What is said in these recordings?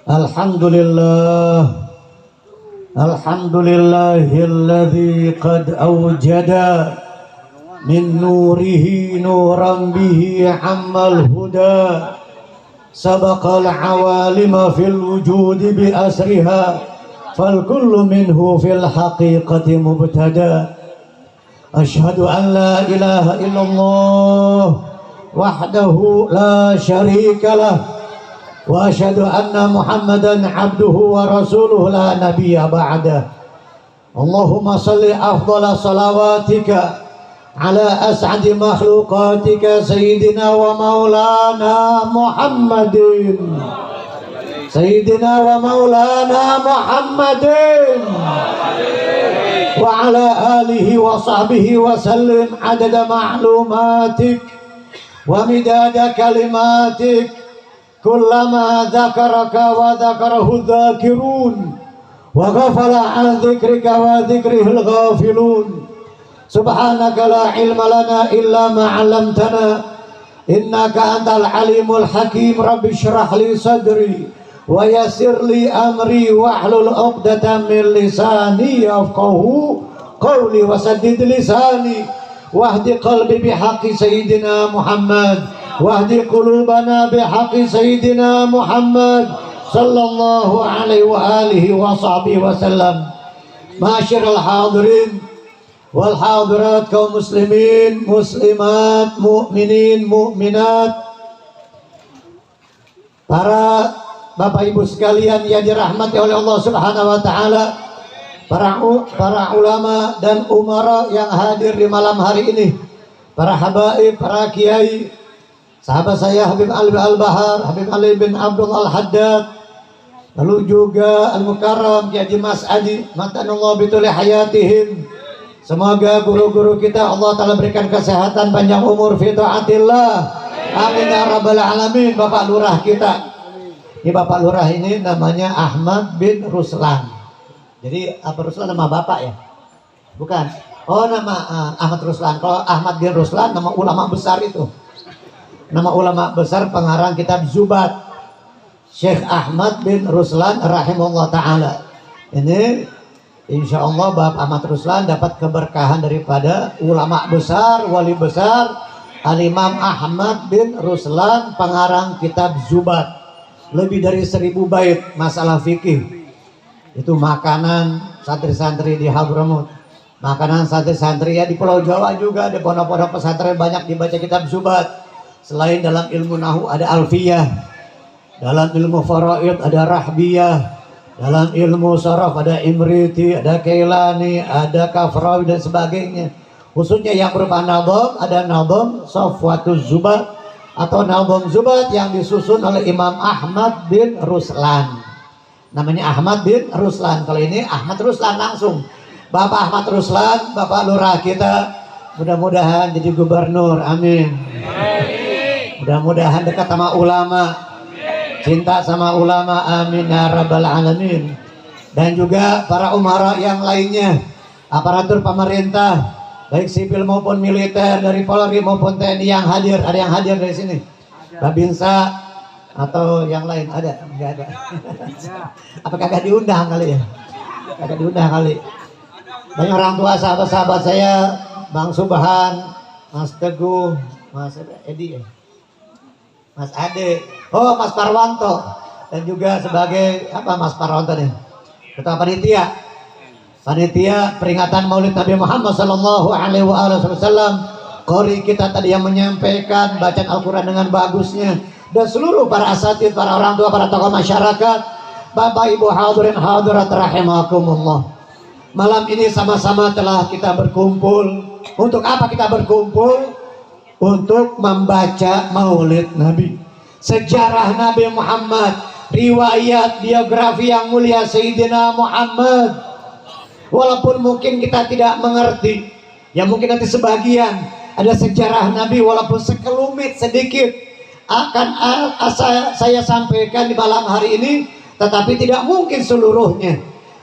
Alhamdulillah, alhamdulillahilladzi qad awjada min nurihi nuran bihi ammal huda sabaqal awalima fil wujudi bi asriha fal kullu minhu fil haqiqati mubtada. Ashhadu an la ilaha illallah wahdahu la syarika lah wa asyhadu anna Muhammadan abduhu wa rasuluhu la nabiyya ba'dah. Allahumma salli afdhala salawatika ala as'adi makhluqatika sayyidina wa maulana Muhammadin sayyidina wa maulana Muhammadin wa ala alihi wa sahbihi wa sallim adada ma'lumatik wa midada kalimatik kullama dzakaraka wa dzakarahu dzakirun wa ghafala an dzikrika wa dzikrihil ghafilun. Subhanaka la ilma lana illa ma 'allamtana innaka antal alimul hakim. Rabbi shrah li sadri wa yassir li amri wahlul 'uqdatam min lisani yafqahu qawli wa saddid lisani wahdi qalbi bihaqqi sayyidina Muhammad wahdi qulubana bihaqqi sayyidina Muhammad sallallahu alaihi wa alihi wa sahbihi wa sallam. Ma'asyiral hadirin wal hadirat, kaum muslimin, muslimat, mukminin, mukminat, para bapak ibu sekalian yang dirahmati oleh Allah Subhanahu wa taala, para ulama dan umara yang hadir di malam hari ini, para habaib, para kiai, sahabat saya Habib Ali Al-Bahar, Habib Ali bin Abdul Al-Haddad, lalu juga Al-Mukarram Kiai Mas Adi matanallahu bituli hayatihim. Semoga guru-guru kita Allah Ta'ala berikan kesehatan, panjang umur fi taatillah. Amin ya rabbal alamin. Bapak lurah kita, ini Bapak lurah ini namanya Ahmad bin Ruslan. Jadi apa Ruslan nama bapak ya? Bukan. Oh, nama Ahmad Ruslan. Kalau Ahmad bin Ruslan nama ulama besar itu. Nama ulama besar pengarang kitab Zubat, Syekh Ahmad bin Ruslan rahimahullah ta'ala. Ini insya Allah Bapak Ahmad Ruslan dapat keberkahan daripada ulama besar, wali besar, Al-Imam Ahmad bin Ruslan, pengarang kitab Zubat. Lebih dari 1000 bait masalah fikih. Itu makanan santri-santri di Hadramut, makanan santri-santri ya di Pulau Jawa juga, di pondok-pondok pesantren banyak dibaca kitab Zubat. Selain dalam ilmu nahu ada alfiyah, dalam ilmu faraid ada rahbiyah, dalam ilmu saraf ada imriti, ada kailani, ada kafrawi dan sebagainya. Khususnya yang berupa nadham, ada nadham Safwatuz Zubat atau nadham Zubat yang disusun oleh Imam Ahmad bin Ruslan. Namanya Ahmad bin Ruslan. Kalau ini Ahmad Ruslan langsung. Bapak Ahmad Ruslan, Bapak lurah kita, mudah-mudahan jadi gubernur. Amin. Mudah-mudahan dekat sama ulama, cinta sama ulama, amin ya rabbal alamin. Dan juga para umara yang lainnya, aparatur pemerintah, baik sipil maupun militer, dari Polri maupun TNI yang hadir. Ada yang hadir dari sini? Babinsa atau yang lain ada? Enggak ada. Apa kagak diundang kali ya? Kagak diundang kali. Banyak orang tua sahabat-sahabat saya, Bang Subhan, Mas Teguh, Mas Edi ya? Mas Ade, oh Mas Parwanto, dan juga sebagai apa Mas Parwanto nih, ketua panitia peringatan Maulid Nabi Muhammad Sallallahu Alaihi Wasallam. Qori kita tadi yang menyampaikan bacaan Al-Quran dengan bagusnya, dan seluruh para asatidz, para orang tua, para tokoh masyarakat, bapak ibu hadirin hadirat rahimakumullah. Malam ini sama-sama telah kita berkumpul. Untuk apa kita berkumpul? Untuk membaca Maulid Nabi, sejarah Nabi Muhammad, riwayat biografi yang mulia Sayyidina Muhammad. Walaupun mungkin kita tidak mengerti, ya mungkin nanti sebagian ada sejarah Nabi, walaupun sekelumit sedikit akan saya sampaikan di malam hari ini, tetapi tidak mungkin seluruhnya.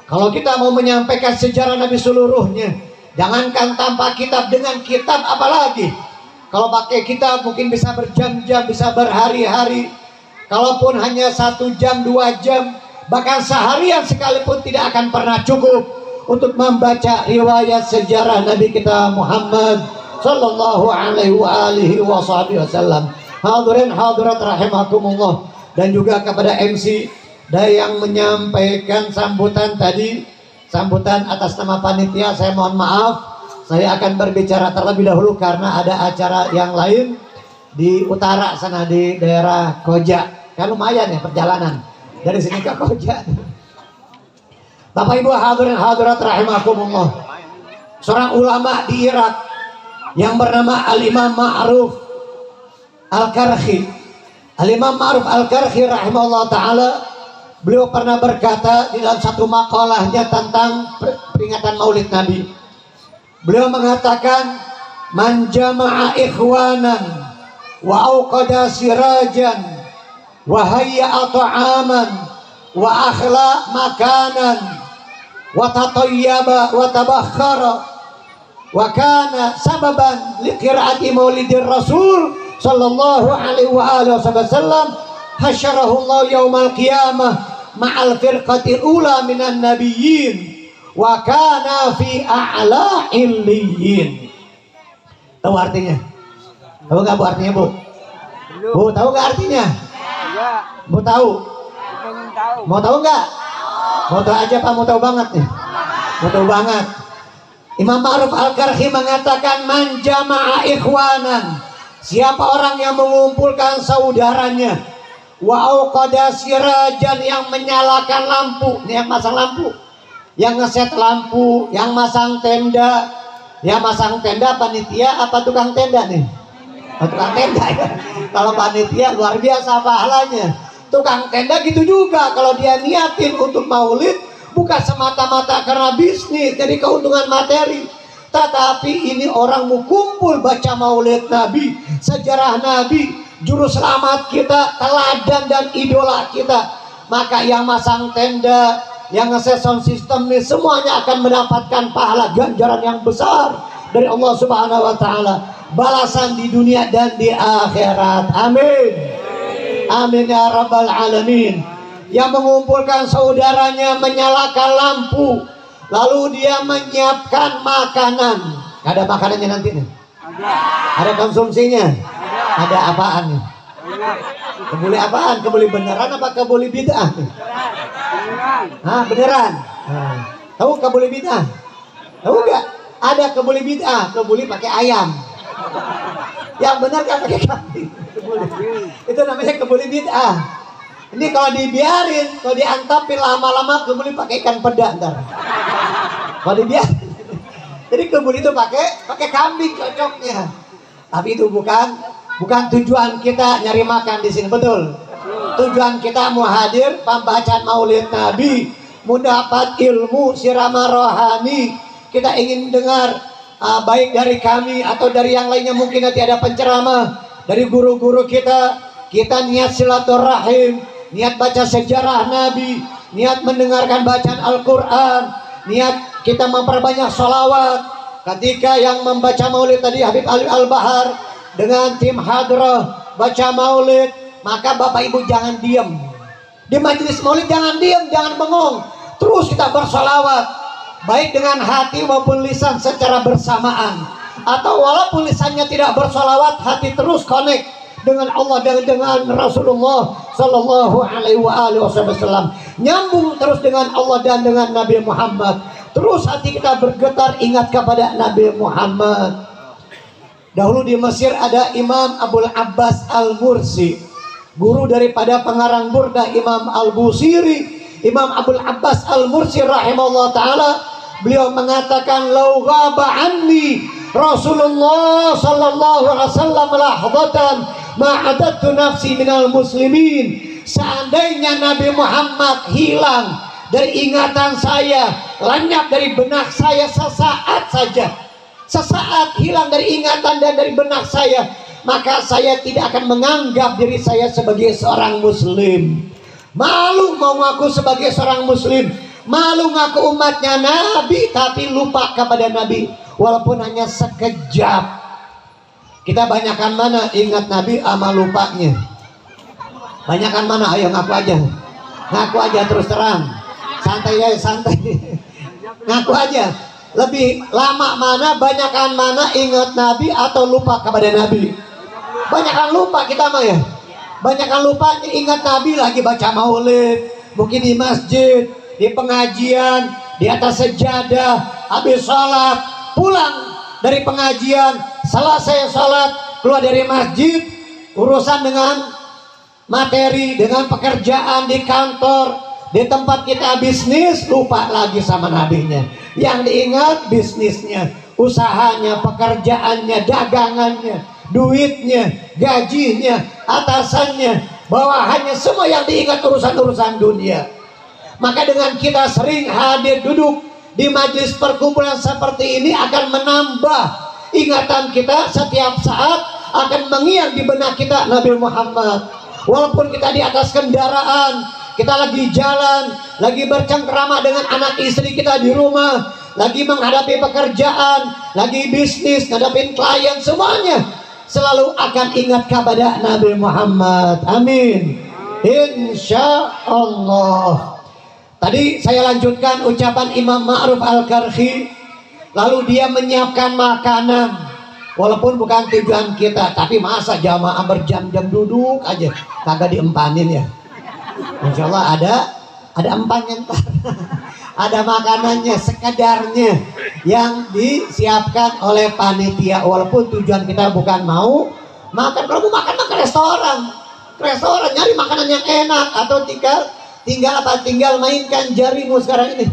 Kalau kita mau menyampaikan sejarah Nabi seluruhnya, jangankan tanpa kitab, dengan kitab apalagi. Kalau pakai kitab mungkin bisa berjam-jam, bisa berhari-hari. kalaupun hanya 1 jam 2 jam, bahkan seharian sekalipun tidak akan pernah cukup untuk membaca riwayat sejarah Nabi kita Muhammad sallallahu alaihi wasallam. Hadirin hadirat rahimakumullah, dan juga kepada MC yang menyampaikan sambutan tadi, sambutan atas nama panitia, saya mohon maaf. Saya akan berbicara terlebih dahulu karena ada acara yang lain di utara sana, di daerah Koja. Kan lumayan ya perjalanan dari sini ke Koja. Bapak Ibu hadirin hadirat rahimakumullah, seorang ulama di Irak yang bernama Al-Imam Ma'ruf Al-Karhi. Al-Imam Ma'ruf Al-Karhi rahimahullah ta'ala, beliau pernah berkata di dalam satu makalahnya tentang peringatan Maulid Nabi. Beliau mengatakan, man jama'a ikhwanan wa auqada sirajan wa hayya'a ta'aman wa akhla makanan wa tatayyaba wa tabakhara wa kana sababan liqira'ati maulidir rasul sallallahu alaihi wa alihi wasallam, hasyarahu Allah yaumal qiyamah ma'al firqatil ula minan nabiyyin wa kana fi a'la illiyin. Tahu artinya? Tahu nggak Bu artinya, Bu? Bu tahu nggak artinya? Bu tahu? Mau tahu nggak? Mau tahu aja Pak, mau tahu banget nih. Mau tahu banget. Imam Ma'ruf Al-Karhi mengatakan, man jama'a ikhwanan, siapa orang yang mengumpulkan saudaranya, wa auqada sirajan, yang menyalakan lampu, nih yang masang lampu, yang ngeset lampu, yang masang tenda. Yang masang tenda panitia apa tukang tenda nih? Oh, tukang tenda ya. Kalau panitia luar biasa pahalanya. Tukang tenda gitu juga, kalau dia niatin untuk maulid bukan semata-mata karena bisnis, jadi keuntungan materi, tetapi ini orang mau kumpul baca maulid Nabi, sejarah Nabi, juru selamat kita, teladan dan idola kita. Maka yang masang tenda, yang nge-set sound system ini semuanya akan mendapatkan pahala ganjaran yang besar dari Allah Subhanahu wa taala, balasan di dunia dan di akhirat. Amin. Amin ya rabbal alamin. Yang mengumpulkan saudaranya, menyalakan lampu, lalu dia menyiapkan makanan. Ada makanannya nanti nih? Ada konsumsinya? Ada apaan nih? Kebuli apaan? Kebuli beneran apa kebuli bid'ah? Hah, beneran? Tahu kebuli bid'ah? Tahu nggak? Ada kebuli bid'ah, kebuli pakai ayam. Yang benar kan pakai kambing. Itu namanya kebuli bid'ah. Ini kalau dibiarin, kalau diantapin lama-lama kebuli pakai ikan peda ntar. Kalau dibiarin. Jadi kebuli itu pakai kambing cocoknya. Tapi itu bukan tujuan kita nyari makan di sini, betul? Tujuan kita mau hadir pembacaan Maulid Nabi, mendapat ilmu sirama rohani. Kita ingin dengar baik dari kami atau dari yang lainnya, mungkin nanti ada penceramah dari guru-guru kita. Kita niat silaturahim, niat baca sejarah Nabi, niat mendengarkan bacaan Al-Quran, niat kita memperbanyak sholawat. Ketika yang membaca Maulid tadi Habib Ali Al-Bahar dengan tim hadrah baca Maulid, maka Bapak Ibu jangan diam di majelis Maulid, jangan diam, jangan bengong, terus kita bersolawat baik dengan hati maupun lisan secara bersamaan, atau walaupun lisannya tidak bersolawat, hati terus connect dengan Allah dan dengan Rasulullah Sallallahu Alaihi Wasallam, nyambung terus dengan Allah dan dengan Nabi Muhammad. Terus hati kita bergetar ingat kepada Nabi Muhammad. Dahulu di Mesir ada Imam Abul Abbas Al-Mursi, guru daripada pengarang Burdah Imam Al-Busiri. Imam Abul Abbas Al-Mursi rahimahullah ta'ala, beliau mengatakan, lau ghaba anni Rasulullah sallallahu alaihi wasallam lahdatan ma'adattu nafsi minal muslimin. Seandainya Nabi Muhammad hilang dari ingatan saya, lenyap dari benak saya sesaat saja, sesaat hilang dari ingatan dan dari benak saya, maka saya tidak akan menganggap diri saya sebagai seorang muslim. Malu mau ngaku sebagai seorang muslim, malu ngaku umatnya Nabi, tapi lupa kepada Nabi walaupun hanya sekejap. Kita banyakkan mana ingat Nabi ama lupanya. Banyakan mana? Ayo ngaku aja. Ngaku aja terus terang. Santai ya, santai. Ngaku aja. Lebih lama mana, banyakan mana ingat Nabi atau lupa kepada Nabi? Banyakan lupa kita mah ya. Banyakan lupa ingat Nabi lagi baca maulid, mungkin di masjid, di pengajian, di atas sejadah, habis sholat, pulang dari pengajian, selesai sholat, keluar dari masjid, urusan dengan materi, dengan pekerjaan di kantor, di tempat kita bisnis, lupa lagi sama nabinya. Yang diingat bisnisnya, usahanya, pekerjaannya, dagangannya, duitnya, gajinya, atasannya, bawahannya, semua yang diingat urusan-urusan dunia. Maka dengan kita sering hadir duduk di majelis perkumpulan seperti ini akan menambah ingatan kita setiap saat, akan mengingat di benak kita Nabi Muhammad. Walaupun kita di atas kendaraan, kita lagi jalan, lagi bercengkrama dengan anak istri kita di rumah, lagi menghadapi pekerjaan, lagi bisnis, ngadapin klien, semuanya selalu akan ingat kepada Nabi Muhammad. Amin. Insya Allah. Tadi saya lanjutkan ucapan Imam Ma'ruf Al-Karhi. Lalu dia menyiapkan makanan. Walaupun bukan tujuan kita, tapi masa jamaah berjam-jam duduk aja kagak diempanin ya. Insya Allah ada empannya ntar. Ada makanannya sekadarnya yang disiapkan oleh panitia. Walaupun tujuan kita bukan mau makan. Kalau mau makan ke restoran nyari makanan yang enak, atau tinggal mainkan jarimu sekarang ini.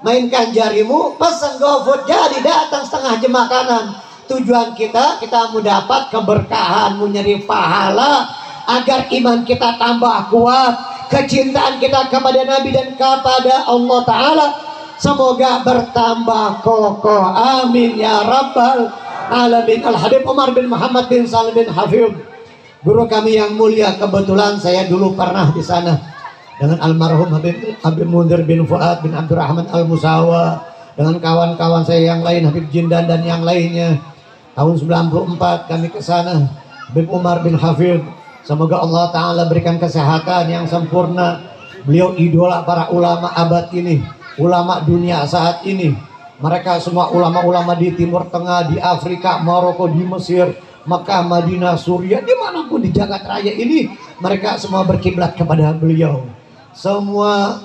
Mainkan jarimu, pesan GoFood, jadi datang setengah jam makanan. Tujuan kita mau dapat keberkahan, mau nyari pahala, agar iman kita tambah kuat, kecintaan kita kepada Nabi dan kepada Allah Ta'ala semoga bertambah kokoh. Amin ya Rabbal Alamin. Al-Habib Umar bin Muhammad bin Salim bin Hafidh, guru kami yang mulia, kebetulan saya dulu pernah di sana dengan almarhum Habib Munzir bin Fuad bin Abdurrahman Al-Musawa, dengan kawan-kawan saya yang lain, Habib Jindan dan yang lainnya. Tahun 94 kami ke sana, Habib Umar bin Hafidh. Semoga Allah Ta'ala berikan kesehatan yang sempurna. Beliau idola para ulama abad ini, ulama dunia saat ini. Mereka semua ulama-ulama di Timur Tengah, di Afrika, Maroko, di Mesir, Makkah, Madinah, Suriah, dimanapun di jagat raya ini, mereka semua berkiblat kepada beliau. Semua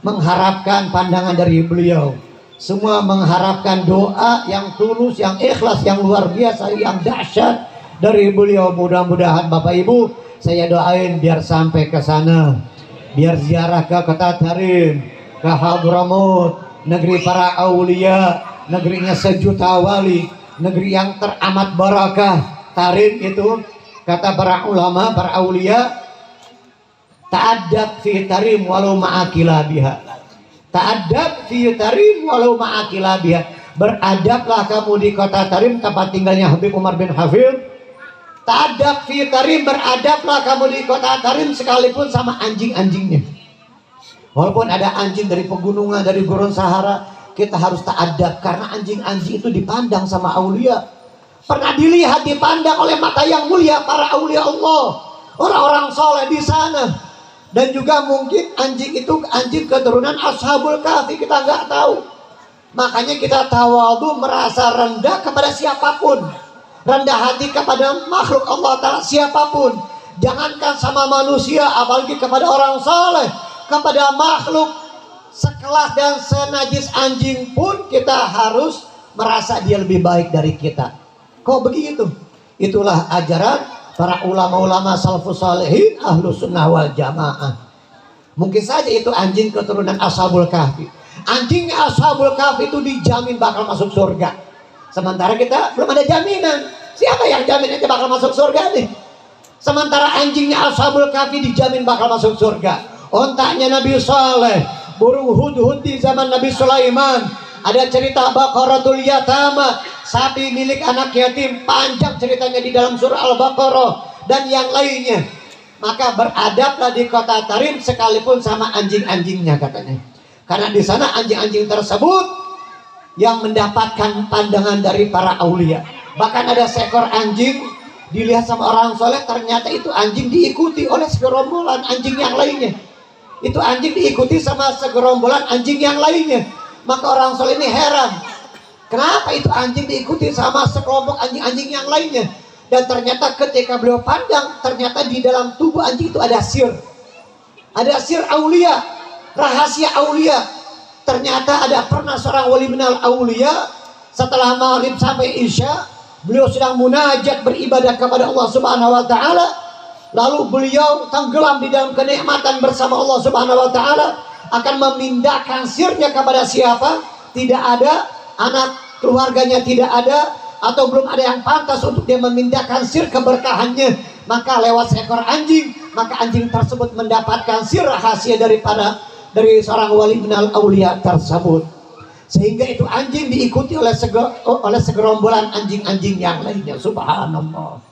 mengharapkan pandangan dari beliau. Semua mengharapkan doa yang tulus, yang ikhlas, yang luar biasa, yang dahsyat dari beliau. Mudah-mudahan Bapak Ibu, saya doain biar sampai ke sana, biar ziarah ke Kota Tarim, ke Hadramut, negeri para aulia, negerinya sejuta wali, negeri yang teramat barakah. Tarim itu kata para ulama, para aulia, ta'addab fi tarim walau ma'akila biha. Ta'addab fi tarim walau ma'akila biha. Beradablah kamu di Kota Tarim, tempat tinggalnya Habib Umar bin Hafidh. Ta'adab fi tarim, beradablah kamu di Kota Tarim sekalipun sama anjing-anjingnya. Walaupun ada anjing dari pegunungan, dari gurun Sahara, kita harus ta'adab, karena anjing-anjing itu dipandang sama aulia. Pernah dilihat, dipandang oleh mata yang mulia para aulia Allah, orang-orang soleh di sana. Dan juga mungkin anjing itu anjing keturunan Ashabul Kahfi, kita nggak tahu. Makanya kita tawadhu, merasa rendah kepada siapapun, rendah hati kepada makhluk Allah Ta'ala siapapun. Jangankan sama manusia, apalagi kepada orang soleh, kepada makhluk sekelas dan senajis anjing pun kita harus merasa dia lebih baik dari kita. Kok begitu? Itulah ajaran para ulama-ulama salafus salihin, ahlus sunnah wal jamaah. Mungkin saja itu anjing keturunan Ashabul Kahfi. Anjingnya Ashabul Kahfi itu dijamin bakal masuk surga. Sementara kita belum ada jaminan. Siapa yang jamin aja bakal masuk surga nih? Sementara anjingnya Ashabul Kahfi dijamin bakal masuk surga. Ontaknya Nabi Saleh, burung hudhud di zaman Nabi Sulaiman. Ada cerita Baqaratul Yatama, sapi milik anak yatim, panjang ceritanya di dalam surah Al-Baqarah dan yang lainnya. Maka beradablah di Kota Tarim sekalipun sama anjing-anjingnya katanya. Karena di sana anjing-anjing tersebut yang mendapatkan pandangan dari para aulia. Bahkan ada seekor anjing dilihat sama orang soleh, ternyata itu anjing diikuti oleh segerombolan anjing yang lainnya. Itu anjing diikuti sama segerombolan anjing yang lainnya. Maka orang soleh ini heran, kenapa itu anjing diikuti sama sekelompok anjing-anjing yang lainnya. Dan ternyata ketika beliau pandang, ternyata di dalam tubuh anjing itu ada sir. Ada sir aulia, rahasia aulia. Ternyata ada pernah seorang wali minal aulia, setelah maghrib sampai isya, beliau sedang munajat beribadah kepada Allah Subhanahu wa taala. Lalu beliau tenggelam di dalam kenikmatan bersama Allah Subhanahu wa taala, akan memindahkan sirnya kepada siapa? Tidak ada, anak keluarganya tidak ada, atau belum ada yang pantas untuk dia memindahkan sir keberkahannya. Maka lewat seekor anjing, maka anjing tersebut mendapatkan sir rahasia dari seorang wali minal aulia tersebut. Sehingga itu anjing diikuti oleh segerombolan anjing-anjing yang lainnya. Subhanallah.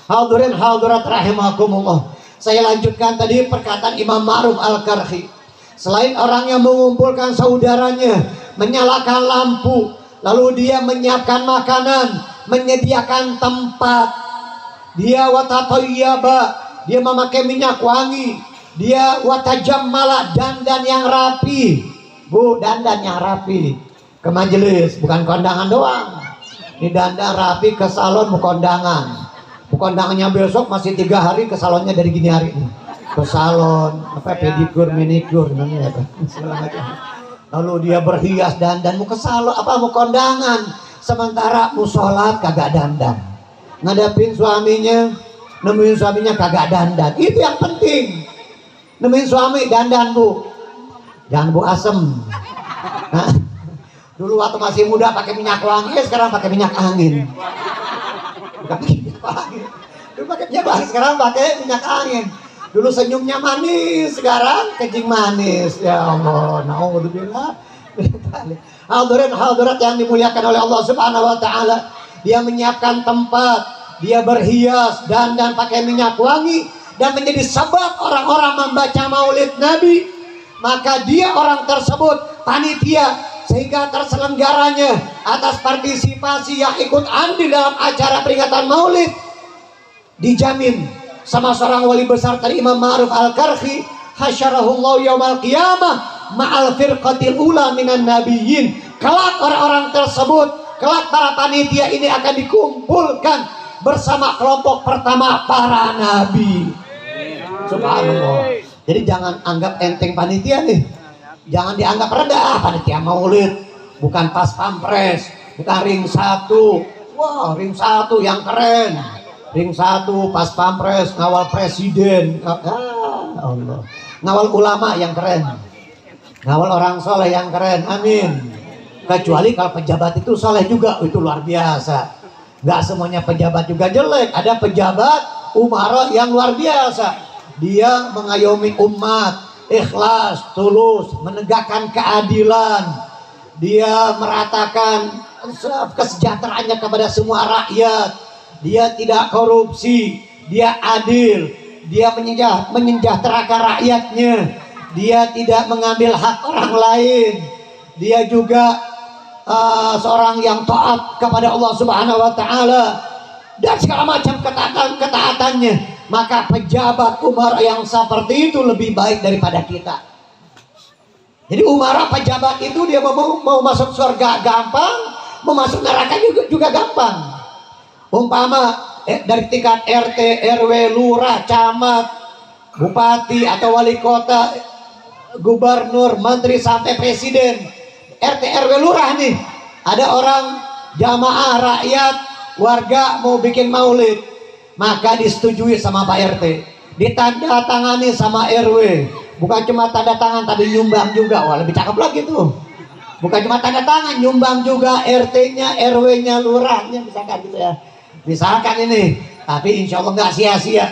Hadirin hadirat rahimakumullah. Saya lanjutkan tadi perkataan Imam Ma'ruf Al-Karhi. Selain orang yang mengumpulkan saudaranya, menyalakan lampu, lalu dia menyiapkan makanan, menyediakan tempat, dia watatayyaba, dia memakai minyak wangi, dia watajammala, dandan yang rapi. Bu, dandan yang rapi ke majelis, bukan kondangan doang. Ini dandan rapi ke salon, bukan kondangan. Kondangannya besok masih 3 hari, ke salonnya dari gini hari ini. Ke salon, pedikur, manikur, lalu dia berhias dandan, mau ke salon, mau kondangan. Sementara mau sholat kagak dandan, ngadapin suaminya, nemuin suaminya kagak dandan. Itu yang penting. Nemuin suami dandan, Bu. Jangan Bu asem. Nah, dulu waktu masih muda pakai minyak wangi, sekarang pakai minyak angin. Bukan pakai minyak wangi. Dulu pakai minyak wangi, sekarang pakai minyak angin. Dulu senyumnya manis, sekarang kencing manis. Ya Allah, naudzubillah. Hadirin hadirat yang dimuliakan oleh Allah Subhanahu wa taala, dia menyiapkan tempat, dia berhias dan pakai minyak wangi, dan menjadi sebab orang-orang membaca maulid Nabi. Maka dia orang tersebut panitia, sehingga terselenggaranya atas partisipasi yang ikut andil dalam acara peringatan maulid dijamin sama seorang wali besar tadi, Imam Ma'ruf Al-Karhi, hasyarahullahu yaumal qiyamah ma'al firqatil ula minan nabiyyin. Kelak orang-orang tersebut, kelak para panitia ini akan dikumpulkan bersama kelompok pertama para nabi. Subhanallah. Jadi jangan anggap enteng panitia nih. Jangan dianggap rendah. Panitia maulid bukan pas pampres, bukan ring 1. Wah, ring 1 yang keren. Ring 1 pas pampres, ngawal presiden. Allah. Ngawal ulama yang keren. Ngawal orang soleh yang keren. Amin. Kecuali kalau pejabat itu soleh juga, itu luar biasa. Gak semuanya pejabat juga jelek. Ada pejabat umara yang luar biasa. Dia mengayomi umat, ikhlas, tulus, menegakkan keadilan. Dia meratakan kesejahteraannya kepada semua rakyat. Dia tidak korupsi, dia adil, dia menyejahterakan rakyatnya. Dia tidak mengambil hak orang lain. Dia juga seorang yang taat kepada Allah Subhanahu wa taala dan segala macam ketaatannya. Maka pejabat umara yang seperti itu lebih baik daripada kita. Jadi umara pejabat itu dia mau masuk surga gampang, mau masuk neraka juga gampang. Umpama dari tingkat RT, RW, lurah, camat, bupati atau wali kota, gubernur, menteri sampai presiden, RT, RW, lurah nih, ada orang jamaah rakyat warga mau bikin maulid, maka disetujui sama Pak RT, ditandatangani sama RW. Bukan cuma tanda tangan, tadi nyumbang juga. Wah, lebih cakep lagi tuh. Bukan cuma tanda tangan, nyumbang juga RT-nya, RW-nya, lurahnya, misalkan gitu ya. Misalkan ini, tapi insya Allah nggak sia-sia.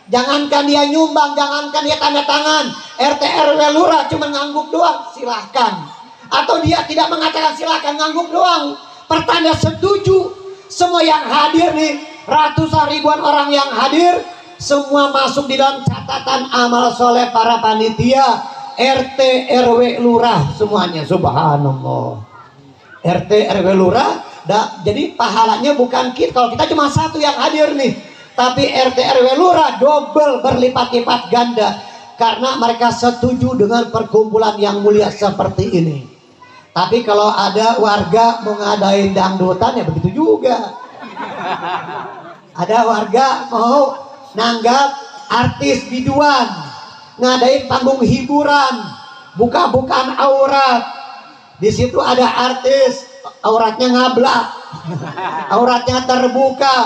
Jangankan dia nyumbang, jangankan dia tanda tangan, RT, RW, lurah cuma ngangguk doang, silahkan. Atau dia tidak mengatakan silahkan, ngangguk doang, pertanda setuju. Semua yang hadir nih, ratusan ribuan orang yang hadir, semua masuk di dalam catatan amal soleh para panitia, RT, RW, lurah, semuanya. Subhanallah. RT, RW, lurah, jadi pahalanya bukan kita. Kalau kita cuma satu yang hadir nih, Tapi RT RW lurah double berlipat-lipat ganda, karena mereka setuju dengan perkumpulan yang mulia seperti ini. Tapi kalau ada warga mau ngadain dangdutan ya begitu juga. Ada warga mau nanggap artis biduan, ngadain panggung hiburan, buka-bukaan aurat. Di situ ada artis auratnya ngablak, auratnya terbuka,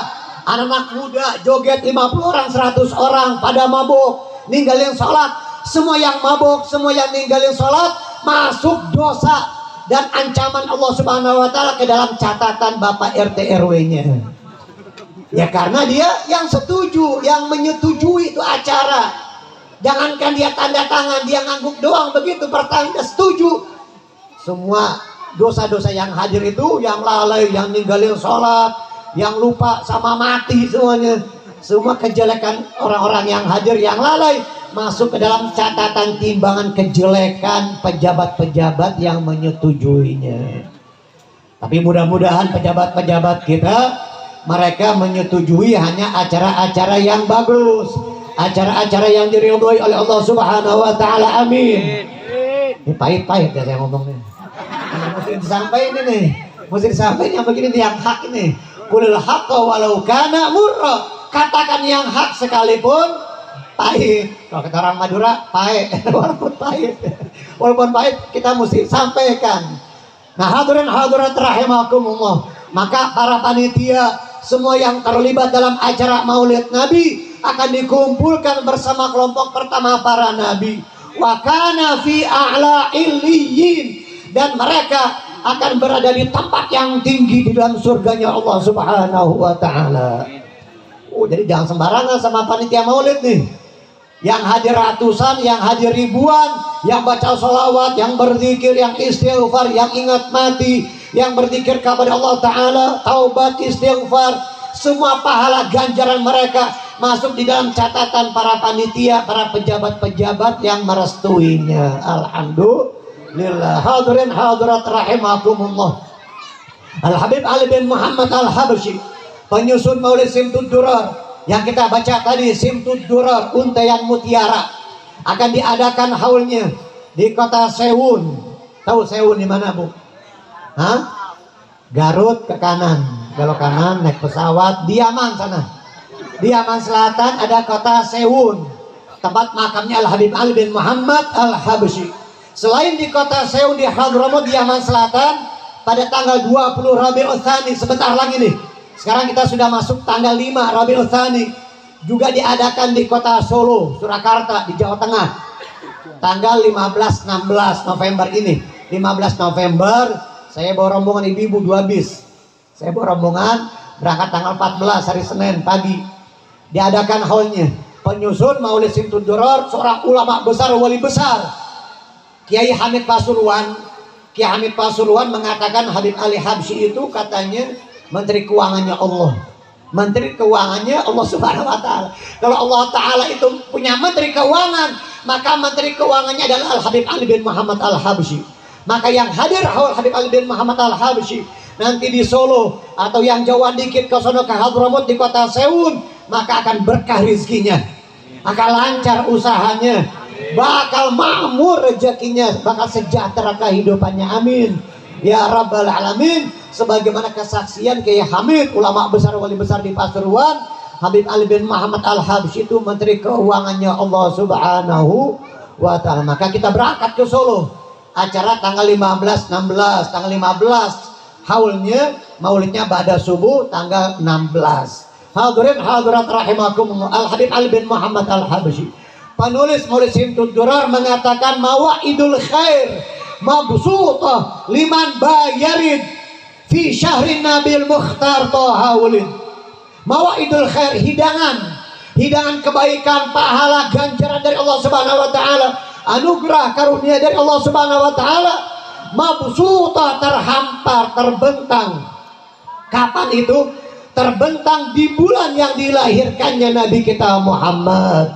anak-anak muda joget 50 orang 100 orang pada mabuk, ninggalin sholat. Semua yang mabuk, semua yang ninggalin sholat masuk dosa dan ancaman Allah Subhanahu wa taala ke dalam catatan Bapak RT RW-nya. Ya karena dia yang setuju, yang menyetujui itu acara. Jangankan dia tanda tangan, dia ngangguk doang begitu pertanda setuju. Semua dosa-dosa yang hadir itu, yang lalai, yang ninggalin sholat, yang lupa sama mati semuanya. Semua kejelekan orang-orang yang hadir, yang lalai, masuk ke dalam catatan timbangan kejelekan pejabat-pejabat yang menyetujuinya. Tapi mudah-mudahan pejabat-pejabat kita, mereka menyetujui hanya acara-acara yang bagus, acara-acara yang diridhoi oleh Allah Subhanahu wa taala. Amin. Ini pahit-pahit ya saya ngomongnya. Mesti disampaikan ini, mesti disampaikan yang begini, yang hak ini. Qulil haqqa walau kana murra. Katakan yang hak sekalipun pahit. Kalau kata orang Madura, pahit. Walaupun pahit, walaupun pahit kita mesti sampaikan. Nah, hadirin hadirat rahimakumullah, maka para panitia, semua yang terlibat dalam acara Maulid Nabi akan dikumpulkan bersama kelompok pertama para nabi. Wa kana fi a'la illiyin, dan mereka akan berada di tempat yang tinggi di dalam surganya Allah Subhanahu wa taala. Oh, jadi jangan sembarangan sama panitia Maulid nih. Yang hadir ratusan, yang hadir ribuan, yang baca sholawat, yang berzikir, yang istighfar, yang ingat mati, yang berzikir kepada Allah Ta'ala, taubat, istighfar, semua pahala ganjaran mereka masuk di dalam catatan para panitia, para pejabat-pejabat yang merestuinya. Alhamdulillah. Hadirin hadirat rahimakumullah. Al-Habib Ali bin Muhammad Al-Habsyi, penyusun Maulid Simtud Durar yang kita baca tadi, Simtud Durar, Untaian Mutiara, akan diadakan haulnya di kota Sewun. Tahu Sewun di mana, Bu? Hah? Garut ke kanan, belok kanan naik pesawat di Yaman sana. Di Yaman Selatan ada kota Sewun, tempat makamnya Al-Habib Ali bin Muhammad Al-Habsyi. Selain di kota Sewun di Hadramaut di Yaman Selatan, pada tanggal 20 Rabiul Tsani, sebentar lagi nih. Sekarang kita sudah masuk tanggal 5 Rabiul Tsani, juga diadakan di kota Solo, Surakarta di Jawa Tengah. Tanggal 15-16 November ini. 15 November saya bawa rombongan ibu-ibu 2 bis. Saya bawa rombongan berangkat tanggal 14 hari Senin pagi. Diadakan haulnya. Penyusun Maulid Simtud Durar seorang ulama besar, wali besar, Kiai Hamid Pasuruan. Kiai Hamid Pasuruan mengatakan Habib Ali Habsyi itu katanya Menteri Keuangannya Allah. Menteri Keuangannya Allah Subhanahu wa taala. Kalau Allah taala itu punya Menteri Keuangan, maka Menteri Keuangannya adalah Al-Habib Ali bin Muhammad Al-Habsyi. Maka yang hadir haul Habib Ali bin Muhammad Al-Habsyi nanti di Solo, atau yang jauhan dikit ke sono ke Hadramaut di kota Sewun, maka akan berkah rizkinya, akan lancar usahanya, bakal makmur rezekinya, bakal sejahtera kehidupannya. Amin ya rabbal alamin. Sebagaimana kesaksian Kiai Hamid, ulama besar, wali besar di Pasuruan, Habib Ali bin Muhammad Al-Habsyi itu Menteri Keuangannya Allah Subhanahu wa taala. Maka kita berangkat ke Solo, acara tanggal 15-16, tanggal 15 haulnya, maulidnya ba'da subuh tanggal 16. Hadirin hadirat rahimakumullah, Al-Habib Ali bin Muhammad Al-Habsyi, penulis Maulid Simtud Durar, mengatakan mawaidul khair mabsutah liman bayarid fi syahrin nabil mukhtar toha wulid. Mawaidul khair, hidangan kebaikan, pahala, ganjaran dari Allah Subhanahu wa taala, anugerah karunia dari Allah Subhanahu wa taala, mabsutah, terhampar, terbentang. Kapan itu? Terbentang di bulan yang dilahirkannya Nabi kita Muhammad,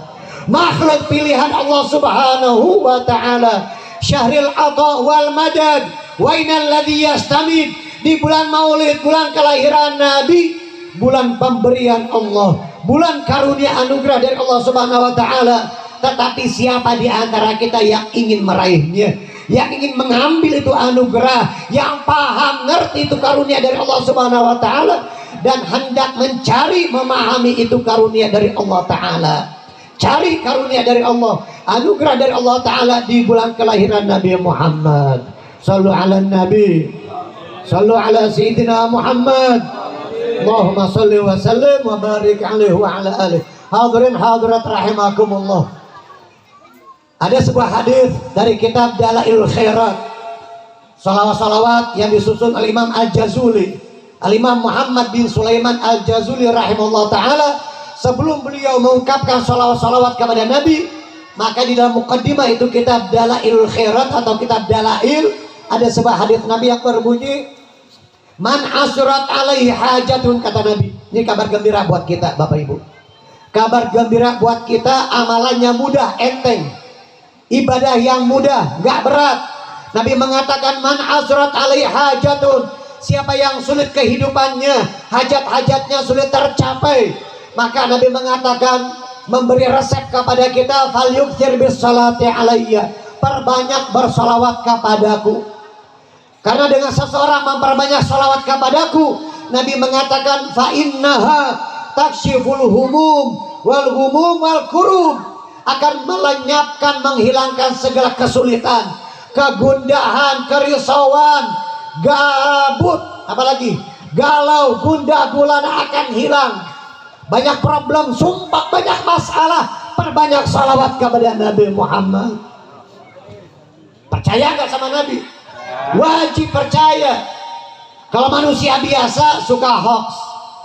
makhluk pilihan Allah Subhanahu wa taala. Syahril Adha wal Madad wa innal ladzi yastamid, di bulan Maulid, bulan kelahiran Nabi, bulan pemberian Allah, bulan karunia anugerah dari Allah Subhanahu wa taala. Tetapi siapa di antara kita yang ingin meraihnya, yang ingin mengambil itu anugerah, yang paham ngerti itu karunia dari Allah Subhanahu wa taala dan hendak mencari memahami itu karunia dari Allah taala. Cari karunia dari Allah, anugerah dari Allah taala di bulan kelahiran Nabi Muhammad. Shallu ala Nabi, shallu ala Sayyidina Muhammad. Allahumma shalli wa sallim wa barik alaihi wa ala alihi. Hadirin hadirat rahimakumullah. Ada sebuah hadis dari kitab Dalailul Khairat, salawat-salawat yang disusun oleh Imam Al-Jazuli, Al-Imam Muhammad bin Sulaiman Al-Jazuli rahimahullah ta'ala. Sebelum beliau mengungkapkan salawat-salawat kepada Nabi, maka di dalam muqaddimah itu kitab Dalailul Khairat atau kitab Dalail, ada sebuah hadis Nabi yang berbunyi, man asrat alaihi hajatun, kata Nabi. Ini kabar gembira buat kita Bapak Ibu, kabar gembira buat kita. Amalannya mudah, enteng, ibadah yang mudah, gak berat. Nabi mengatakan man asrat alaihi hajatun, siapa yang sulit kehidupannya, hajat-hajatnya sulit tercapai, maka Nabi mengatakan, memberi resep kepada kita, falyukthir bis salati alayya, perbanyak bersalawat kepadaku. Karena dengan seseorang memperbanyak salawat kepadaku, Nabi mengatakan, fa innaha takshiful humum wal kurub, akan melenyapkan, menghilangkan segala kesulitan, kegundahan, kerisauan, gabut, apalagi galau, gundah gulana akan hilang. Banyak problem, sumpah, banyak masalah, perbanyak salawat kepada Nabi Muhammad. Percaya nggak sama Nabi? Wajib percaya. Kalau manusia biasa suka hoax,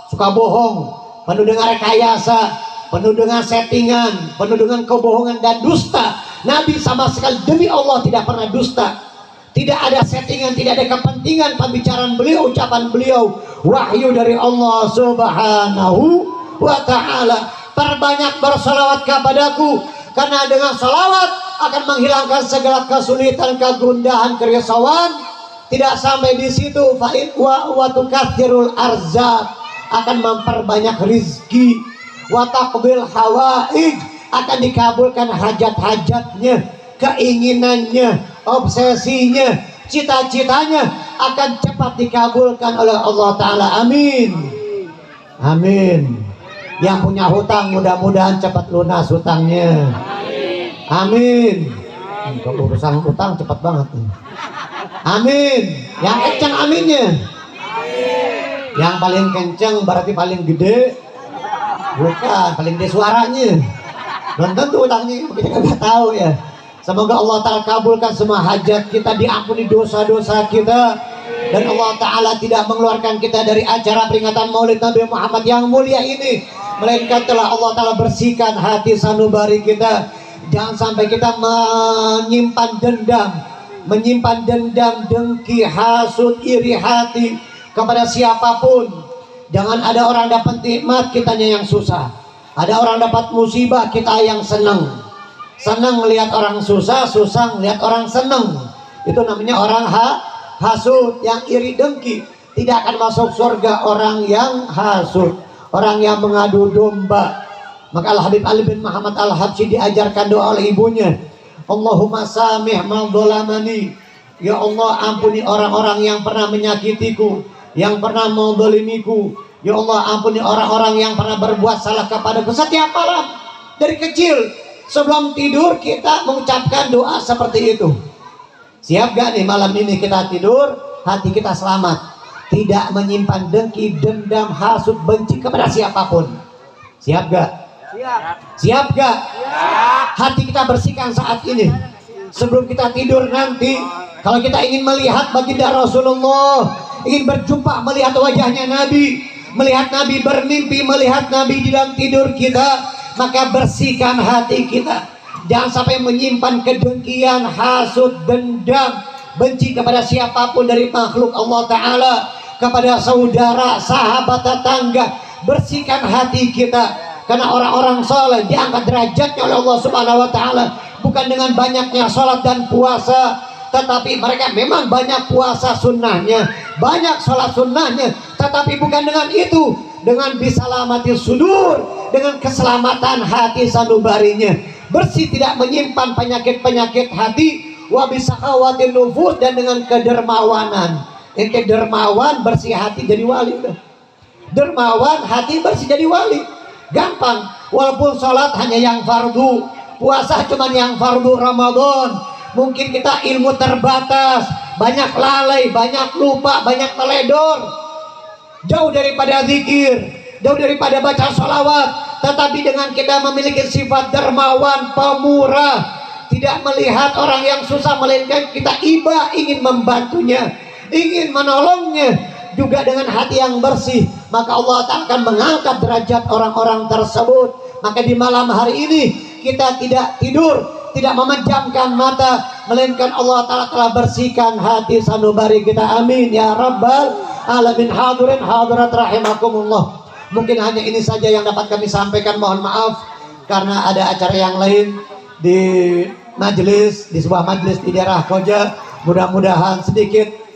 suka bohong, penuh dengan rekayasa, penuh dengan settingan, penuh dengan kebohongan dan dusta. Nabi sama sekali demi Allah tidak pernah dusta. Tidak ada settingan, tidak ada kepentingan pembicaraan beliau, ucapan beliau wahyu dari Allah Subhanahu wa ta'ala. Perbanyak bersalawat kepadaku, karena dengan salawat akan menghilangkan segala kesulitan, kegundahan, kerisauan. Tidak sampai di situ, fa'in wa tukathirul arzak, akan memperbanyak rizki, wa taqbil hawaij, akan dikabulkan hajat-hajatnya, keinginannya, obsesinya, cita-citanya akan cepat dikabulkan oleh Allah Ta'ala. Amin, amin. Yang punya hutang mudah-mudahan cepat lunas hutangnya. Amin. Kalau urusan hutang cepat banget nih. Amin. Yang kencang aminnya. Yang paling kencang berarti paling gede. Bukan, paling gede suaranya. Belum tentu hutangnya, kita nggak tahu ya. Semoga Allah Ta'ala kabulkan semua hajat kita, diampuni dosa-dosa kita, dan Allah Ta'ala tidak mengeluarkan kita dari acara peringatan Maulid Nabi Muhammad yang mulia ini, melainkan telah Allah Ta'ala bersihkan hati sanubari kita. Jangan sampai kita menyimpan dendam, dengki, hasud, iri hati kepada siapapun. Jangan ada orang dapat nikmat, kitanya yang susah. Ada orang dapat musibah, kita yang senang. Senang melihat orang susah, susah melihat orang senang. Itu namanya orang hasud, yang iri dengki. Tidak akan masuk surga orang yang hasud, orang yang mengadu domba. Maka Al-Habib Ali bin Muhammad Al-Habsyi diajarkan doa oleh ibunya, Allahumma samih man dhalamani, ya Allah ampuni orang-orang yang pernah menyakitiku, yang pernah menzalimiku. Ya Allah ampuni orang-orang yang pernah berbuat salah kepadaku. Setiap malam dari kecil sebelum tidur kita mengucapkan doa seperti itu. Siap gak nih malam ini kita tidur, hati kita selamat, tidak menyimpan dengki, dendam, hasud, benci kepada siapapun. Siap gak? Siap gak? Hati kita bersihkan saat ini. Sebelum kita tidur nanti, kalau kita ingin melihat baginda Rasulullah, ingin berjumpa, melihat wajahnya Nabi, melihat Nabi bermimpi, melihat Nabi di dalam tidur kita, maka bersihkan hati kita. Jangan sampai menyimpan kedengkian, hasud, dendam, benci kepada siapapun dari makhluk Allah Ta'ala, kepada saudara, sahabat, tetangga. Bersihkan hati kita. Karena orang-orang soleh diangkat derajatnya oleh Allah Subhanahu wa Ta'ala bukan dengan banyaknya sholat dan puasa, tetapi mereka memang banyak puasa sunnahnya, banyak sholat sunnahnya, tetapi bukan dengan itu. Dengan bisalamati sudur, dengan keselamatan hati sanubarinya, bersih tidak menyimpan penyakit-penyakit hati, wa bisakawatin nufus, dan dengan kedermawanan. Ente dermawan, bersih hati, jadi wali udah. Dermawan, hati bersih, jadi wali. Gampang. Walaupun sholat hanya yang fardu, puasa cuma yang fardu Ramadan, mungkin kita ilmu terbatas, banyak lalai, banyak lupa, banyak teledor, jauh daripada zikir, jauh daripada baca sholawat. Tetapi dengan kita memiliki sifat dermawan, pemurah, tidak melihat orang yang susah, melainkan kita iba ingin membantunya, ingin menolongnya, juga dengan hati yang bersih, maka Allah Ta'ala akan mengangkat derajat orang-orang tersebut. Maka di malam hari ini kita tidak tidur, tidak memejamkan mata, melainkan Allah Ta'ala telah bersihkan hati sanubari kita. Amin ya rabbal alamin. Hadirin hadirat rahimakumullah, mungkin hanya ini saja yang dapat kami sampaikan. Mohon maaf karena ada acara yang lain di majelis, di sebuah majelis di daerah Koja. Mudah-mudahan sedikit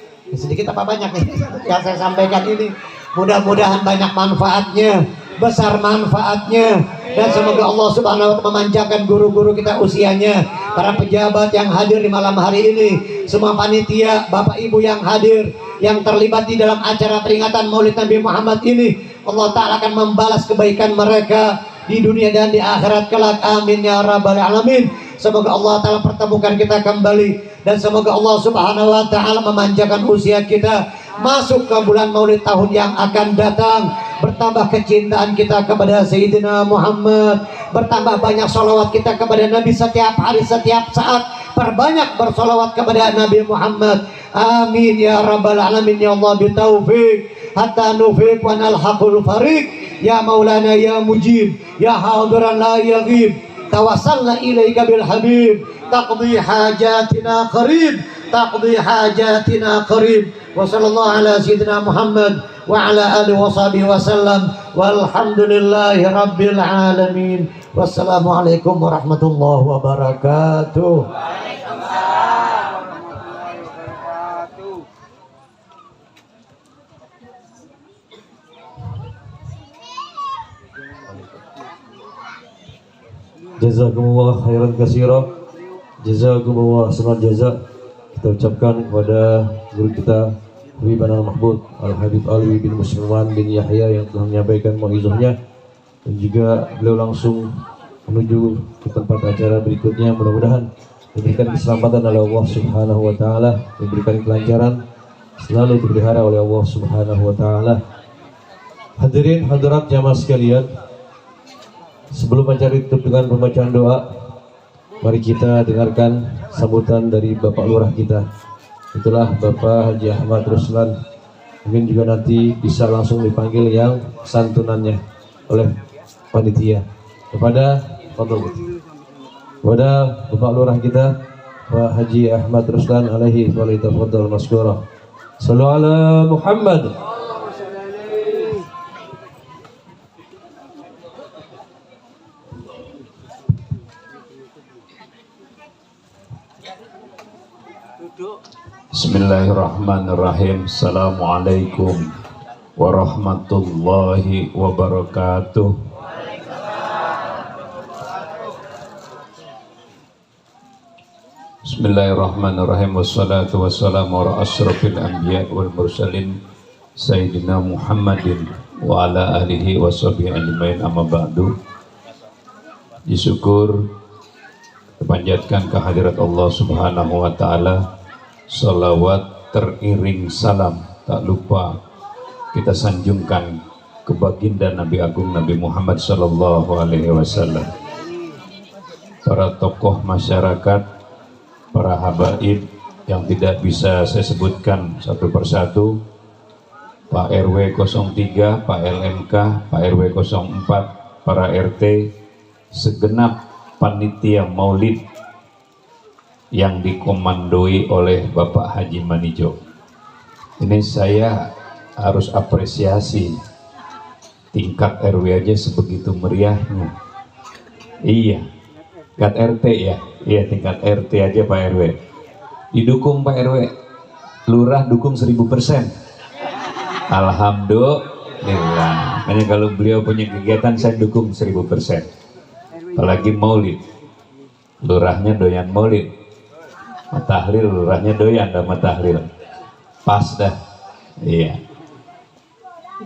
apa banyak nih yang saya sampaikan ini, mudah-mudahan banyak manfaatnya, besar manfaatnya, dan semoga Allah Subhanahu wa Ta'ala memanjangkan guru-guru kita usianya, para pejabat yang hadir di malam hari ini, semua panitia, bapak ibu yang hadir, yang terlibat di dalam acara peringatan Maulid Nabi Muhammad ini. Allah Ta'ala akan membalas kebaikan mereka di dunia dan di akhirat kelak. Amin ya rabbal alamin. Semoga Allah Ta'ala pertemukan kita kembali, dan semoga Allah Subhanahu wa Ta'ala memanjangkan usia kita masuk ke bulan Maulid tahun yang akan datang. Bertambah kecintaan kita kepada Sayyidina Muhammad, bertambah banyak sholawat kita kepada Nabi setiap hari, setiap saat. Perbanyak bersolawat kepada Nabi Muhammad. Amin ya rabbal alamin. Ya Allah bitaufiq hatta nufiq wa nalhaqul fariq. Ya maulana ya mujib, ya hadiran la yaghib, tawassalna ilaika bil habib, taqdi hajatina qarib, taqdi hajatina qarib. Wa sallallahu ala sayyidina Muhammad wa ala alihi wa sahbihi wa sallam, walhamdulillahi rabbil alamin. Wassalamualaikum warahmatullahi wabarakatuh. Jazakumullah khairan katsira, jazakumullah khairan jaza. Kita ucapkan kepada guru kita Habib Al-Mahmud Al-Habib Ali bin Musliman bin Yahya yang telah menyampaikan mauizahnya, dan juga beliau langsung menuju ke tempat acara berikutnya. Mudah-mudahan diberikan keselamatan oleh Allah Subhanahu wa Ta'ala, diberikan kelancaran, selalu dipelihara oleh Allah Subhanahu wa Ta'ala. Hadirin hadirat jamaah sekalian, sebelum mencari tutup dengan pembacaan doa, mari kita dengarkan sambutan dari Bapak Lurah kita. Itulah Bapak Haji Ahmad Ruslan. Mungkin juga nanti bisa langsung dipanggil yang santunannya oleh panitia. Kepada Bapak Lurah kita, Pak Haji Ahmad Ruslan alaihi walitafaddal maskura. Sallu ala Muhammad. Bismillahirrahmanirrahim. Assalamualaikum warahmatullahi wabarakatuh. Bismillahirrahmanirrahim. Wassalatu wassalamu ala asyrafil anbiya wal mursalin Sayyidina Muhammadin wa ala alihi wa sahbihi ajmain, amma ba'du. Disyukur dipanjatkan kehadirat Allah Subhanahu wa Ta'ala, salawat teriring salam tak lupa kita sanjungkan ke baginda Nabi Agung Nabi Muhammad Sallallahu Alaihi Wasallam, para tokoh masyarakat, para habaib yang tidak bisa saya sebutkan satu persatu, Pak RW 03, Pak LMK, Pak RW 04, para RT, segenap panitia maulid yang dikomandoi oleh Bapak Haji Manijo. Ini saya harus apresiasi, tingkat RW aja sebegitu meriahnya. Iya, tingkat RT ya, iya tingkat RT aja Pak RW. Didukung Pak RW, lurah dukung 1000%. Alhamdulillah, Lillah. Makanya kalau beliau punya kegiatan saya dukung 1000%. Apalagi maulid, lurahnya doyan maulid, matahlil lurahnya doyan dan matahlil, pas dah. Iya,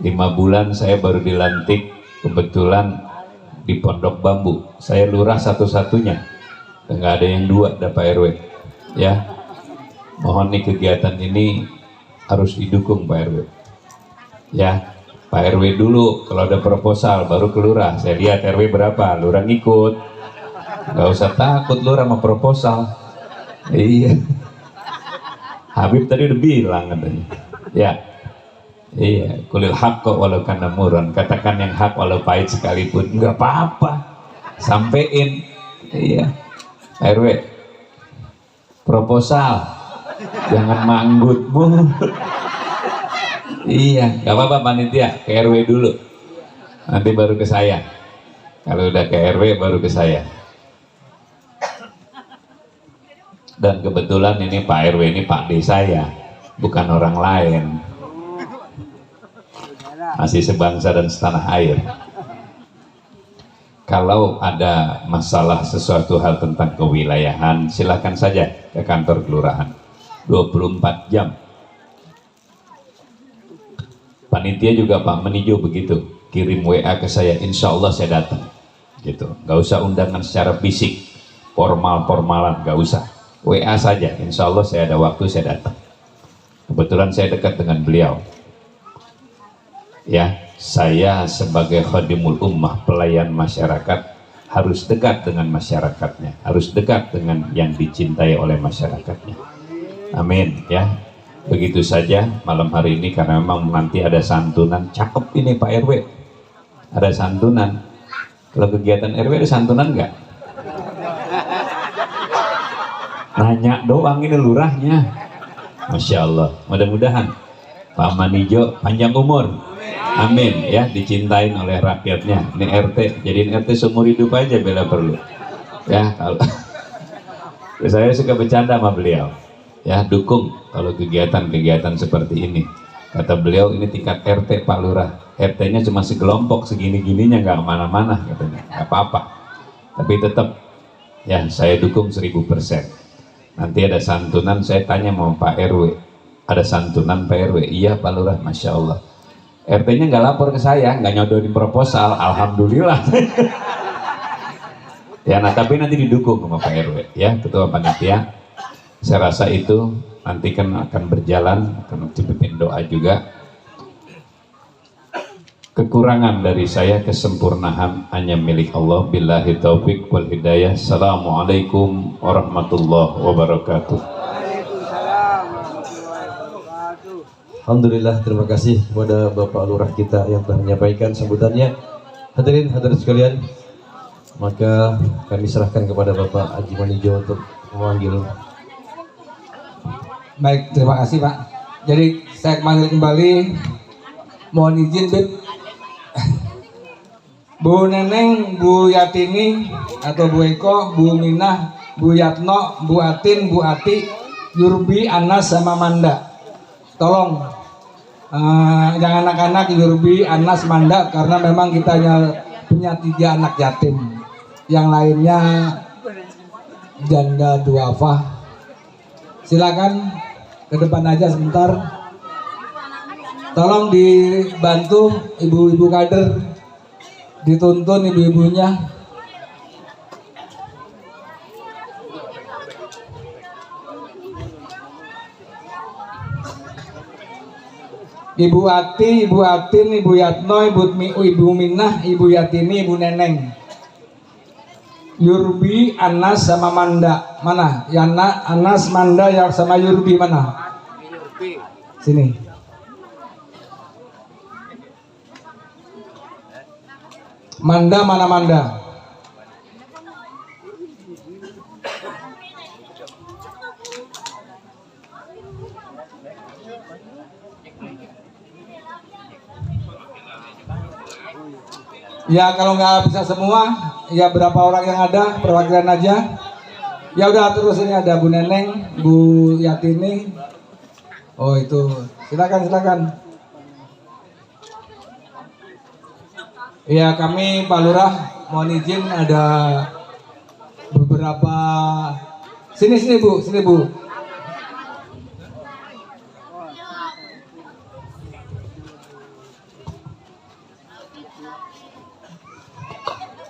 5 bulan saya baru dilantik, kebetulan di Pondok Bambu. Saya lurah satu-satunya, nggak ada yang dua, ada Pak RW. Ya, mohon nih kegiatan ini harus didukung Pak RW. Ya, Pak RW dulu kalau ada proposal baru ke lurah. Saya lihat RW berapa, lurah ngikut. Nggak usah takut lurah sama proposal. Iya. Habib tadi udah bilang katanya. Ya. Iya, kulil haqqa walau kana murran. Katakan yang hak walau pahit sekalipun, nggak apa-apa. Sampein. Iya. RW. Proposal. Jangan manggut, Bu. Iya, nggak apa-apa panitia, ke RW dulu. Nanti baru ke saya. Kalau udah ke RW baru ke saya. Dan kebetulan ini Pak RW ini Pak D saya, bukan orang lain. Masih sebangsa dan setanah air. Kalau ada masalah sesuatu hal tentang kewilayahan, silakan saja ke kantor kelurahan. 24 jam. Panitia juga Pak meninjau begitu, kirim WA ke saya, insya Allah saya datang. Gitu, nggak usah undangan secara fisik, formalan, nggak usah. WA saja, insya Allah saya ada waktu saya datang. Kebetulan saya dekat dengan beliau. Ya, saya sebagai khadimul ummah, pelayan masyarakat, harus dekat dengan masyarakatnya, harus dekat dengan yang dicintai oleh masyarakatnya. Amin ya. Begitu saja malam hari ini, karena memang nanti ada santunan. Cakep ini Pak RW, ada santunan. Kalau kegiatan RW ada santunan nggak? Nanya doang ini lurahnya. Masya Allah, mudah-mudahan Pak Manijo panjang umur, amin ya, dicintain oleh rakyatnya. Ini RT, jadiin RT seumur hidup aja bila perlu ya. Kalau saya suka bercanda sama beliau ya, dukung kalau kegiatan-kegiatan seperti ini. Kata beliau, ini tingkat RT Pak Lurah, RT-nya cuma segelompok segini-gininya, nggak kemana-mana katanya, nggak apa-apa. Tapi tetap ya saya dukung 1000%. Nanti ada santunan, saya tanya sama Pak RW, ada santunan Pak RW? Iya Pak Lurah, Masya Allah. RT-nya nggak lapor ke saya, nggak nyodorin proposal, alhamdulillah. Ya, nah tapi nanti didukung sama Pak RW ya, ketua panitia. Saya rasa itu nanti kan akan berjalan, akan dipimpin doa juga. Kekurangan dari saya, kesempurnaan hanya milik Allah. Billahi taufiq wal hidayah. Assalamualaikum warahmatullahi wabarakatuh. Alhamdulillah, terima kasih kepada Bapak Lurah kita yang telah menyampaikan sambutannya. Hadirin hadirat sekalian, maka kami serahkan kepada Bapak Haji Manijo untuk memanggil. Baik, terima kasih Pak. Jadi saya panggil kembali, mohon izin Bib, Bu Neneng, Bu Yatini atau Bu Eko, Bu Minah, Bu Yatno, Bu Atin, Bu Ati, Yurbi, Anas sama Manda. Tolong jangan anak-anak Yurbi, Anas, Manda, karena memang kita punya 3 anak yatim. Yang lainnya janda duafa. Silakan ke depan aja sebentar. Tolong dibantu ibu-ibu kader, dituntun ibu-ibunya. Ibu Ati, Ibu Atin, Ibu Yatno, Ibu Minah, Ibu Yatini, Ibu Neneng. Yurbi, Anas sama Manda. Mana? Yana, Anas, Manda yang sama Yurbi mana? Sini. Manda mana Manda? Ya kalau nggak bisa semua, ya berapa orang yang ada perwakilan aja. Ya udah terus, ini ada Bu Neneng, Bu Yatini. Oh itu, silakan silakan. Ya kami Pak Lurah mohon izin ada beberapa sini Bu.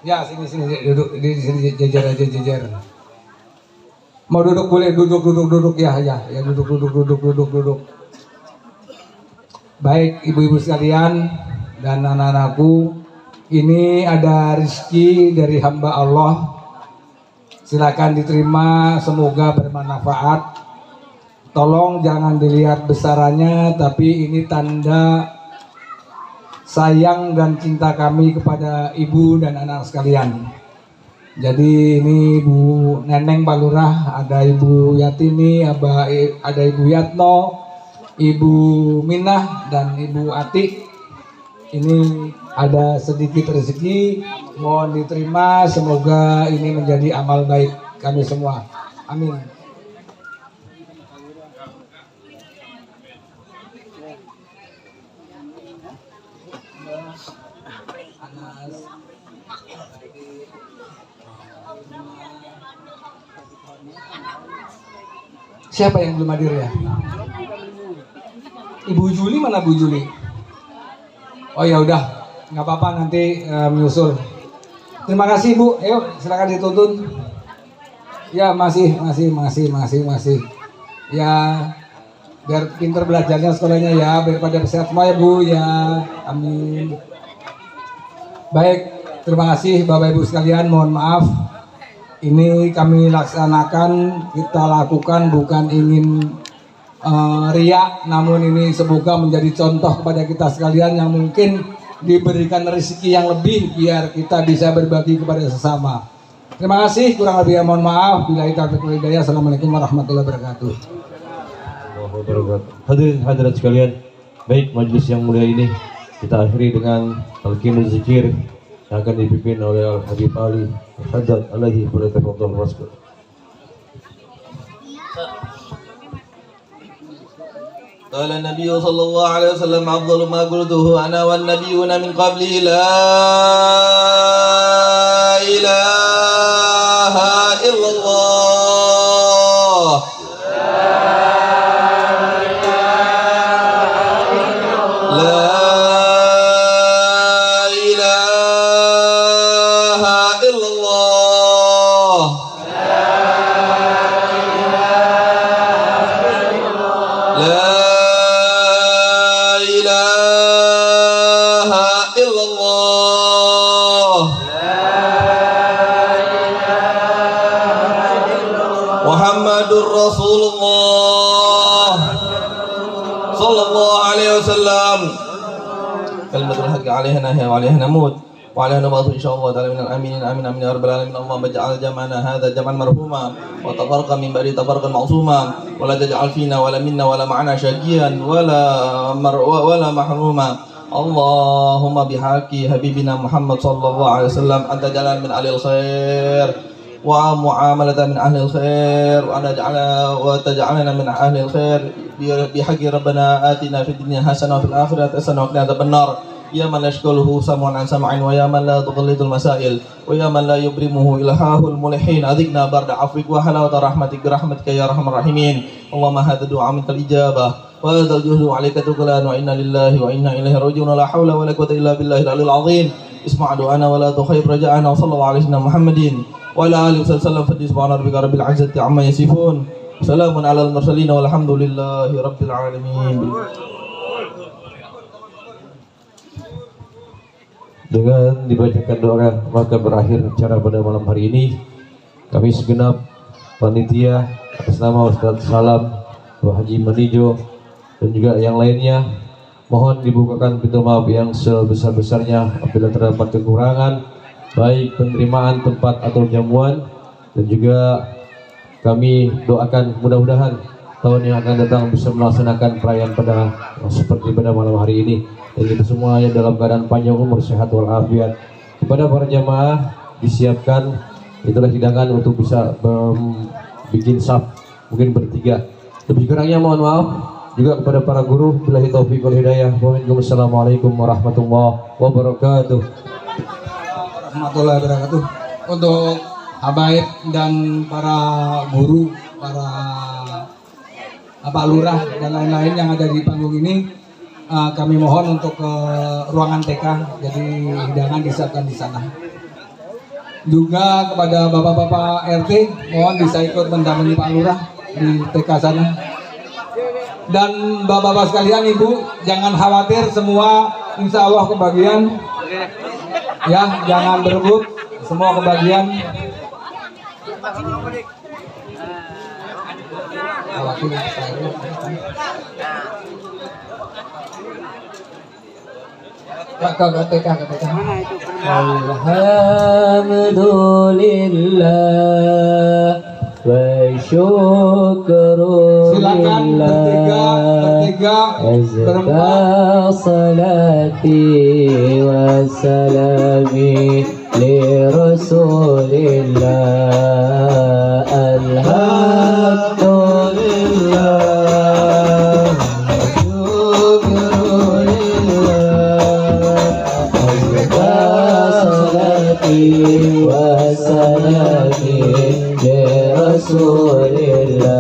Ya sini duduk di sini jajar aja jajar. Mau duduk boleh duduk ya duduk. Baik ibu-ibu sekalian dan anak-anakku, ini ada rezeki dari hamba Allah. Silakan diterima, semoga bermanfaat. Tolong jangan dilihat besarannya, tapi ini tanda sayang dan cinta kami kepada ibu dan anak sekalian. Jadi ini Bu Neneng Pak Lurah, ada Ibu Yatini, ada Ibu Yatno, Ibu Minah dan Ibu Ati. Ini ada sedikit rezeki, mohon diterima, semoga ini menjadi amal baik kami semua. Amin. Siapa yang belum hadir ya? Ibu Juli mana Bu Juli? Oh ya udah, nggak apa-apa nanti menyusul. Terima kasih Bu. Ayo silakan dituntun. Ya masih. Ya biar pinter belajarnya sekolahnya ya, biar pada sehat semua ya Bu ya. Amin. Baik, terima kasih Bapak Ibu sekalian. Mohon maaf. Ini kami laksanakan, kita lakukan bukan ingin riak, namun ini semoga menjadi contoh kepada kita sekalian yang mungkin diberikan rezeki yang lebih biar kita bisa berbagi kepada sesama. Terima kasih, kurang lebih mohon maaf. Billahi taufiq wal hidayah. Assalamualaikum warahmatullahi wabarakatuh. Hadirin hadirat sekalian, baik majelis yang mulia ini kita akhiri dengan talqinul zikir yang akan dipimpin oleh Al-Habib Ali Haddad alaihi wasallam. قال النبي صلى الله عليه وسلم أفضل ما قلته أنا والنبيون من قبلي لا إله إلا الله لا إله إلا الله لا Muhammadur Rasulullah sallallahu alaihi wasallam. Kalimatul haqqi 'alaiha nahya wa 'alaiha namut wa 'alaiha nabatu insyaallah ta'ala minal aminin amin amin ya rabbal alamin. Allahumma ij'al jam'ana hadza jam'an marhuma wa tafarraqan min ba'di tafarraqan ma'suma wa la taj'al fina wa la minna wa la ma'ana syaqiyan wa la mahruma. Allahumma bihaqqi habibina Muhammad sallallahu alaihi wasallam anta jalan min alil khair ومعاملة من أهل الخير وتجعلنا من أهل الخير بحق ربنا آتنا في الدنيا حسنة وفي الآخرة حسنة وقنا عذاب النار يا من لا يشغله سمع عن سمع ويا من لا تغلط المسائل ويا من لا يبرمه إلهاه الملحين أذقنا برد عفوك وحلاوة رحمتك برحمتك يا أرحم الراحمين. اللهم هذا الدعاء منك الإجابة وهذا الجهد عليك تقلان وإنا لله وإنا إليه راجعون لا حول ولا قوة إلا بالله العلي العظيم. اسمع دعانا ولا تخيب رجاءنا وصلى الله على سيدنا محمد وعلى آله وسلم فدي سبحان ربك رب العزة عما يصفون سلام على المرسلين والحمد لله رب العالمين. Dengan dibacakan doa maka berakhir acara pada malam hari ini. Kami segenap panitia atas nama Ustaz Salam, Pak Haji Manijo dan juga yang lainnya mohon dibukakan pintu maaf yang sebesar-besarnya apabila terdapat kekurangan baik penerimaan tempat atau jamuan, dan juga kami doakan mudah-mudahan tahun yang akan datang bisa melaksanakan perayaan pada seperti pada malam hari ini, dan kita semua yang dalam keadaan panjang umur, sehat walafiat. Kepada para jamaah disiapkan itulah hidangan untuk bisa bikin saf mungkin bertiga, lebih kurangnya mohon maaf. Juga kepada para guru billahi taufiq wal hidayah. Wassalamualaikum warahmatullahi wabarakatuh. warahmatullahi wabarakatuh. Untuk habaib dan para guru, para Pak Lurah dan lain-lain yang ada di panggung ini, kami mohon untuk ke ruangan TK, jadi hidangan disiapkan di sana. Juga kepada bapak-bapak RT, mohon bisa ikut mendampingi Pak Lurah di TK sana. Dan bapak-bapak sekalian, ibu, jangan khawatir, semua insya Allah kebagian. Ya, jangan berebut, semua kebagian. Alhamdulillah wa syukrulillah. Silakan bertiga berempat. Salati wa salami li Rasulillah. Alhamdulillah salati wa salami li Rasulillah.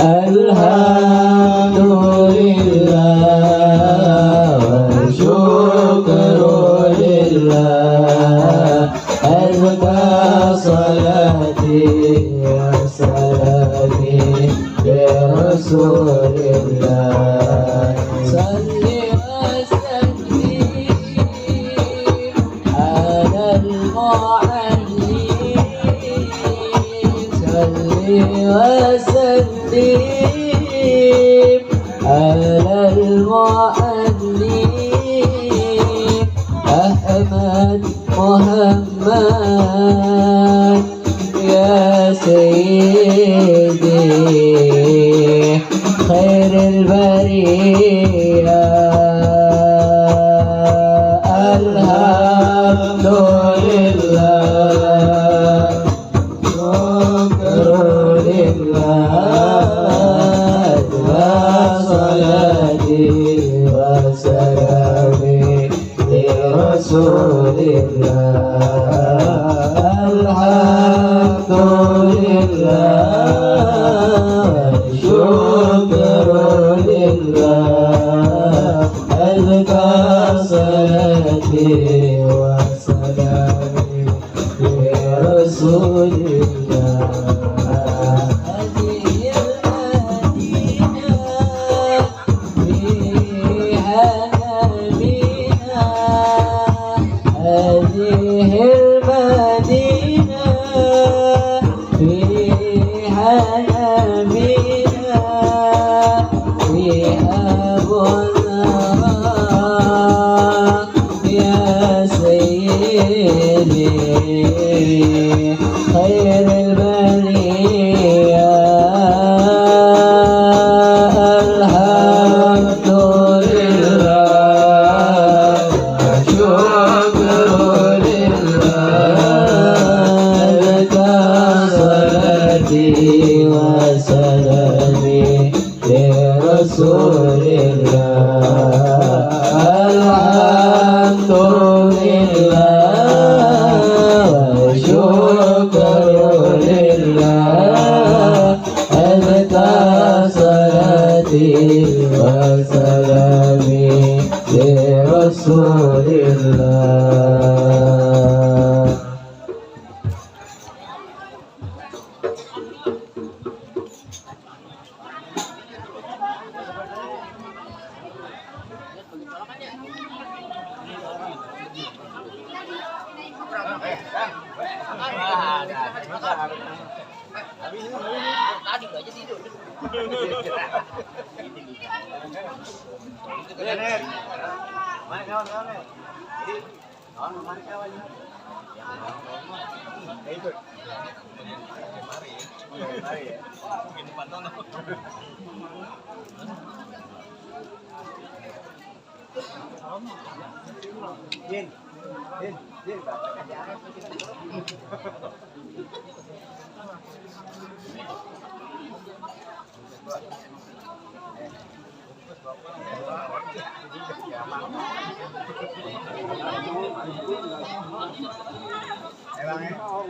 Alhamdulillah wa syukrulillah. Azka salati wa salami li Rasulillah. Salli wa sallim ala al-mu'allim. Salli wa sallim ala al-mu'allim. Ahmad Muhammad ya Sayyidi khairul bariyah. Alhamdulillah syukrulillah wa salati wa salami li Rasulillah. Alhamdulillah syukrulillah. Azka salati wa salami li Rasulillah. هذه المدينة فيها أمينة فيها بنراء يا سيدي خير البرية. الحمدلله صلاتي وسلامي لرسول الله. الحمد لله وشكر لله. أزكى صلاتي وسلامي لرسول الله. Yeah.